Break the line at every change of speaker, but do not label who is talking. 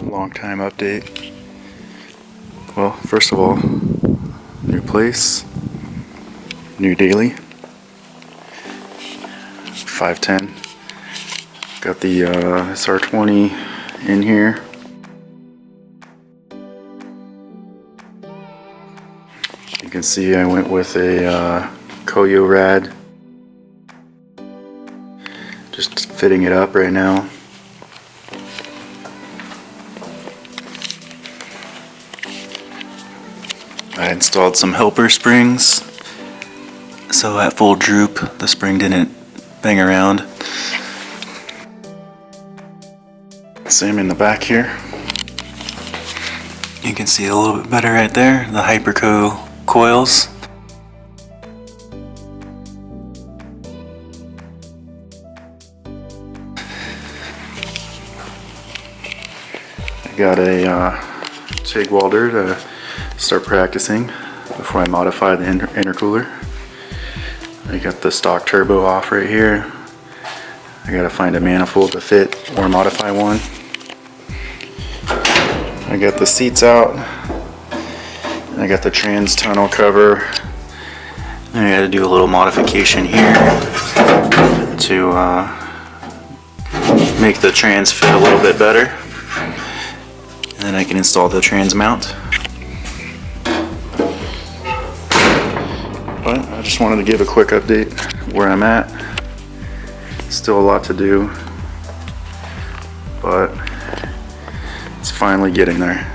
long time update. Well, first of all, new place, new daily, 510. Got the SR20 in here. You can see I went with a Koyo rad. Just fitting it up right now. I installed some helper springs, so at full droop the spring didn't bang around. Same in the back here. You can see a little bit better right there, the Hyperco coils. I got a TIG welder to start practicing before I modify the intercooler. I got the stock turbo off right here. I gotta find a manifold to fit or modify one. I got the seats out. I got the trans tunnel cover. I gotta do a little modification here to make the trans fit a little bit better. And then I can install the trans mount. But I just wanted to give a quick update where I'm at. Still a lot to do, but it's finally getting there.